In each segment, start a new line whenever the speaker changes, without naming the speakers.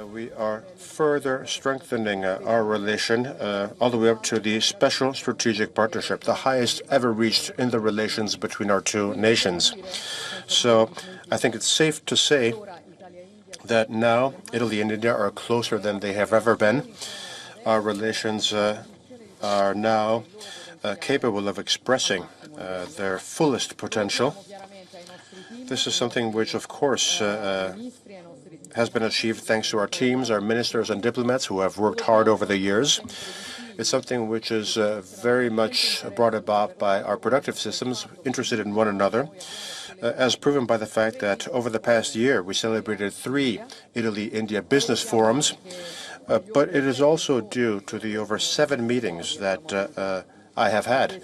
We are further strengthening our relation all the way up to the Special Strategic Partnership, the highest ever reached in the relations between our two nations. So I think it's safe to say that now Italy and India are closer than they have ever been. Our relations are now capable of expressing their fullest potential. This is something which, of course, has been achieved thanks to our teams, our ministers and diplomats who have worked hard over the years. It's something which is very much brought about by our productive systems, interested in one another, as proven by the fact that over the past year we celebrated 3 Italy-India business forums, but it is also due to the over 7 meetings that I have had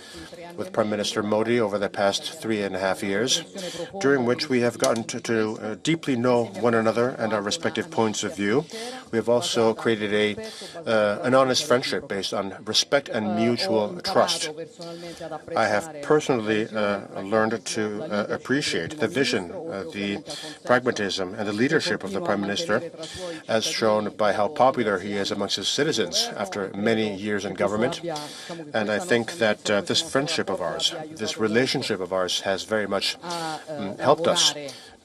with Prime Minister Modi over the past 3.5 years, during which we have gotten to deeply know one another and our respective points of view. We have also created an honest friendship based on respect and mutual trust. I have personally learned to appreciate the vision, the pragmatism, and the leadership of the Prime Minister, as shown by how popular he is amongst his citizens after many years in government. And I think that this friendship of ours, this relationship of ours, has very much helped us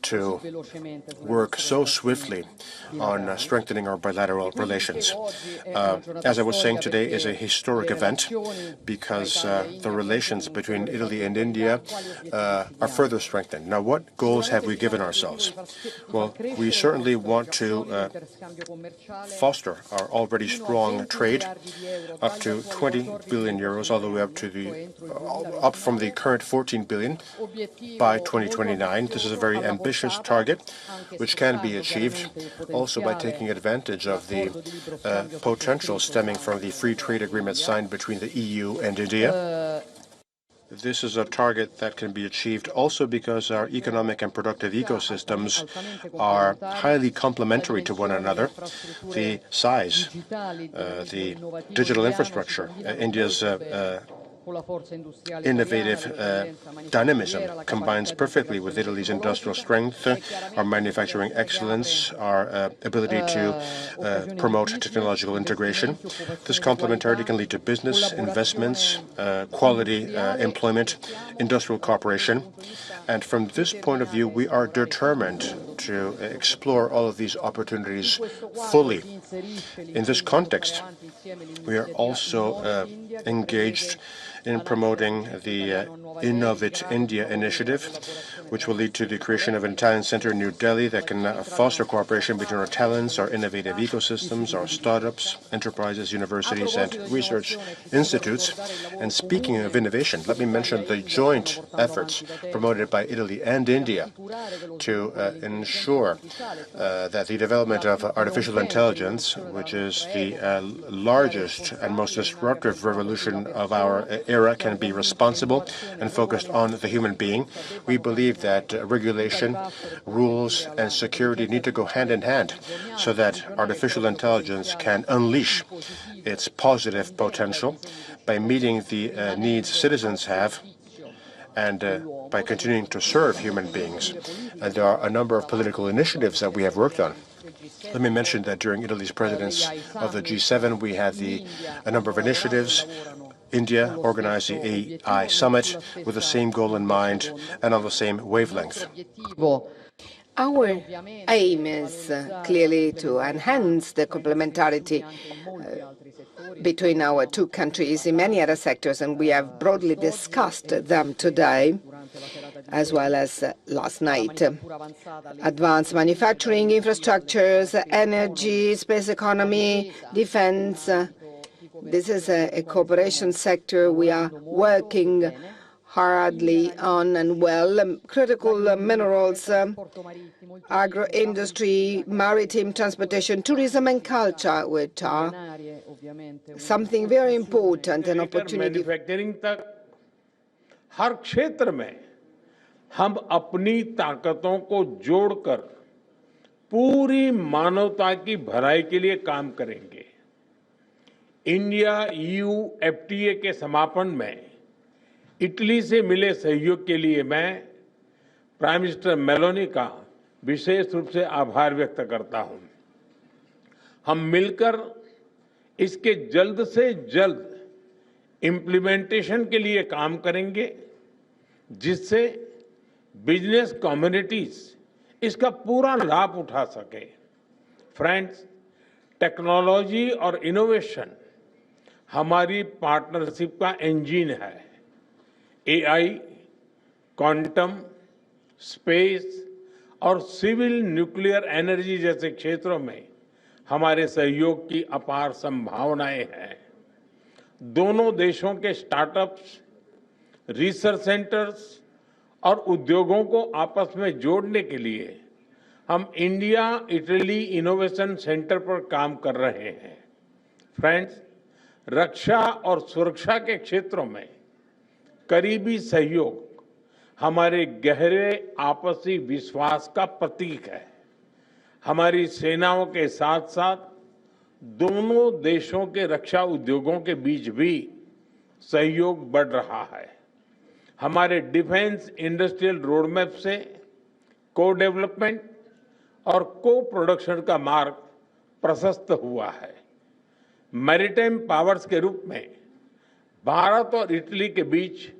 to work so swiftly on strengthening our bilateral relations. As I was saying, today is a historic event because the relations between Italy and India are further strengthened. Now, what goals have we given ourselves? Well, we certainly want to foster our already strong trade up to 20 billion euros, all the way up from the current 14 billion by 2029. This is a very ambitious target, which can be achieved also by taking advantage of the potential stemming from the free trade agreement signed between the EU and India. This is a target that can be achieved also because our economic and productive ecosystems are highly complementary to one another. The size, the digital infrastructure, India's innovative dynamism combines perfectly with Italy's industrial strength, our manufacturing excellence, our ability to promote technological integration. This complementarity can lead to business, investments, quality employment, industrial cooperation. And from this point of view, we are determined to explore all of these opportunities fully. In this context, we are also engaged in promoting the Innovate India initiative, which will lead to the creation of an Italian center in New Delhi that can foster cooperation between our talents, our innovative ecosystems, our startups, enterprises, universities, and research institutes. And speaking of innovation, let me mention the joint efforts promoted by Italy and India to ensure that the development of artificial intelligence, which is the largest and most disruptive revolution of our era, can be responsible and focused on the human being. We believe that regulation, rules, and security need to go hand in hand so that artificial intelligence can unleash its positive potential by meeting the needs citizens have and by continuing to serve human beings. And there are a number of political initiatives that we have worked on. Let me mention that during Italy's presidency of the G7, we had a number of initiatives. India organized the AI Summit with the same goal in mind and on the same wavelength.
Our aim is clearly to enhance the complementarity between our two countries in many other sectors, and we have broadly discussed them today as well as last night. Advanced manufacturing infrastructures, energy, space economy, defense. This is a cooperation sector we are working hardly on and well. Critical minerals, agro-industry, maritime transportation, tourism and culture, which are something very important, an opportunity.
Manufacturing तक हर क्षेत्र में हम अपनी ताकतों को जोड़कर पूरी मानवता की भलाई के लिए काम करेंगे। इंडिया ईयू एफटीए के समापन में इटली से मिले सहयोग के लिए मैं प्राइम मिनिस्टर मेलोनी का विशेष रूप से आभार व्यक्त करता हूं। हम मिलकर इसके जल्द से जल्द इम्प्लीमेंटेशन के लिए काम करेंगे, जिससे बिजनेस कम्युनिटीज इसका पूरा लाभ उठा सके। फ्रेंड्स, टेक्नोलॉजी और इनोवेशन हमारी पार्टनरशिप का इंजन है। एआई, क्वांटम, स्पेस और सिविल न्यूक्लियर एनर्जी जैसे क्षेत्रों में हमारे सहयोग की अपार संभावनाएं हैं। दोनों देशों के स्टार्टअप्स, रिसर्च सेंटर्स और उद्योगों को आपस में जोड़ने के लिए हम इंडिया इटली इनोवेशन सेंटर पर काम कर रहे हैं। फ्रेंड्स, रक्षा और सुरक्षा के क्षेत्रों में करीबी सहयोग हमारे गहरे आपसी विश्वास का प्रतीक है। हमारी सेनाओं के साथ साथ दोनों देशों के रक्षा उद्योगों के बीच भी सहयोग बढ़ रहा है। हमारे डिफेंस इंडस्ट्रियल रोडमैप से को डेवलपमेंट और को प्रोडक्शन का मार्ग प्रशस्त हुआ है। मैरीटाइम पावर्स के रूप में भारत और इटली के बीच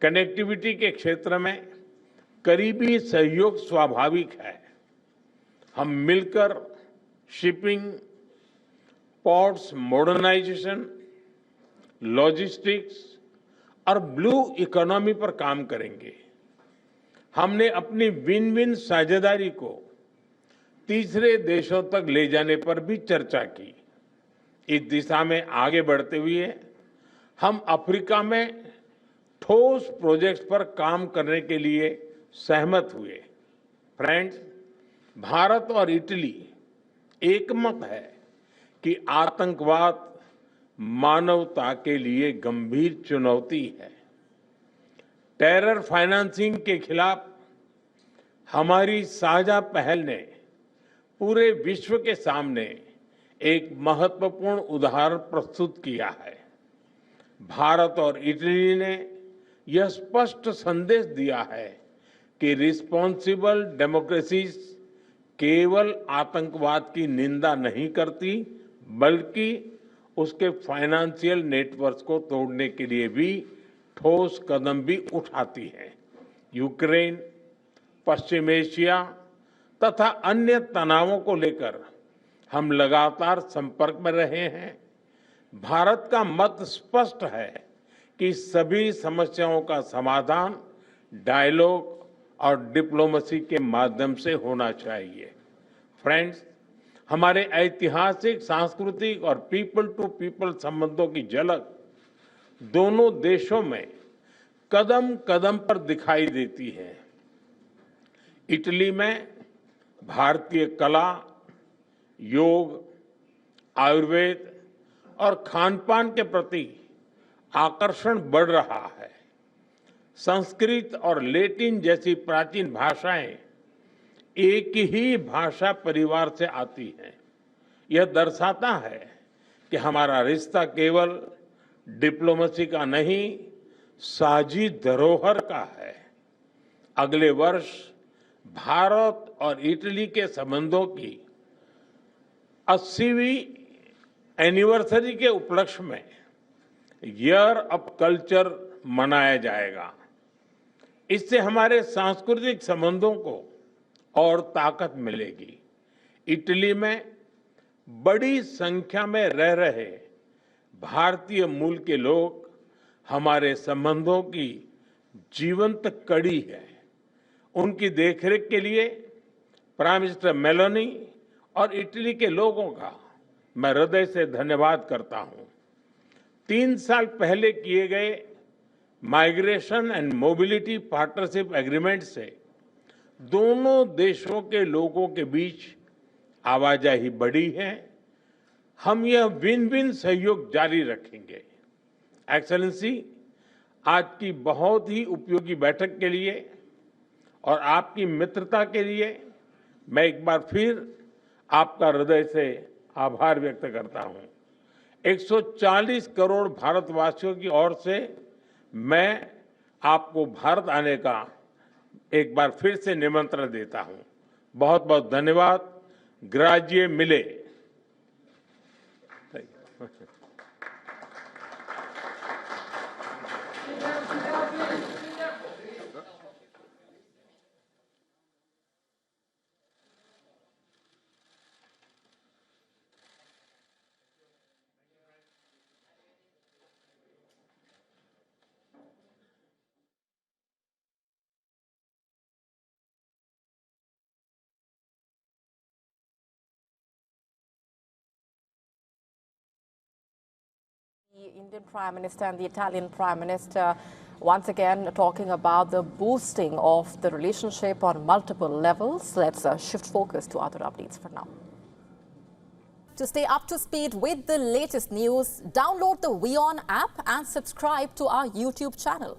कनेक्टिविटी के क्षेत्र में करीबी सहयोग स्वाभाविक है। हम मिलकर शिपिंग, पोर्ट्स मॉडर्नाइजेशन, लॉजिस्टिक्स और ब्लू इकोनॉमी पर काम करेंगे। हमने अपनी विन विन साझेदारी को तीसरे देशों तक ले जाने पर भी चर्चा की। इस दिशा में आगे बढ़ते हुए हम अफ्रीका में ठोस प्रोजेक्ट्स पर काम करने के लिए सहमत हुए। फ्रेंड्स, भारत और इटली एकमत है कि आतंकवाद मानवता के लिए गंभीर चुनौती है। टेरर फाइनेंसिंग के खिलाफ हमारी साझा पहल ने पूरे विश्व के सामने एक महत्वपूर्ण उदाहरण प्रस्तुत किया है। भारत और इटली ने यह स्पष्ट संदेश दिया है कि रिस्पॉन्सिबल डेमोक्रेसीज केवल आतंकवाद की निंदा नहीं करती, बल्कि उसके फाइनेंशियल नेटवर्क को तोड़ने के लिए भी ठोस कदम भी उठाती है। यूक्रेन, पश्चिम एशिया तथा अन्य तनावों को लेकर हम लगातार संपर्क में रहे हैं। भारत का मत स्पष्ट है कि सभी समस्याओं का समाधान डायलॉग और डिप्लोमेसी के माध्यम से होना चाहिए। फ्रेंड्स, हमारे ऐतिहासिक, सांस्कृतिक और पीपल टू पीपल संबंधों की झलक दोनों देशों में कदम कदम पर दिखाई देती है। इटली में भारतीय कला, योग, आयुर्वेद और खान-पान के प्रति आकर्षण बढ़ रहा है। संस्कृत और लैटिन जैसी प्राचीन भाषाएं एक ही भाषा परिवार से आती हैं। यह दर्शाता है कि हमारा रिश्ता केवल डिप्लोमेसी का नहीं, साझी धरोहर का है। अगले वर्ष भारत और इटली के संबंधों की 80वीं एनिवर्सरी के उपलक्ष्य में ईयर ऑफ कल्चर मनाया जाएगा। इससे हमारे सांस्कृतिक संबंधों को और ताकत मिलेगी। इटली में बड़ी संख्या में रह रहे भारतीय मूल के लोग हमारे संबंधों की जीवंत कड़ी है। उनकी देखरेख के लिए प्राइम मिनिस्टर मेलोनी और इटली के लोगों का मैं हृदय से धन्यवाद करता हूं। 3 साल पहले किए गए migration and mobility partnership agreement से दोनों देशों के लोगों के बीच आवाजाही बढ़ी है। हम यह विन विन सहयोग जारी रखेंगे। एक्सेलेंसी, आज की बहुत ही उपयोगी बैठक के लिए और आपकी मित्रता के लिए मैं एक बार फिर आपका हृदय से आभार व्यक्त करता हूं। 140 करोड़ भारतवासियों की ओर से मैं आपको भारत आने का एक बार फिर से निमंत्रण देता हूं। बहुत बहुत धन्यवाद। ग्राजिए मिले।
The Indian Prime Minister and the Italian Prime Minister once again talking about the boosting of the relationship on multiple levels. Let's shift focus to other updates for now. To stay up to speed with the latest news, download the WION app and subscribe to our YouTube channel.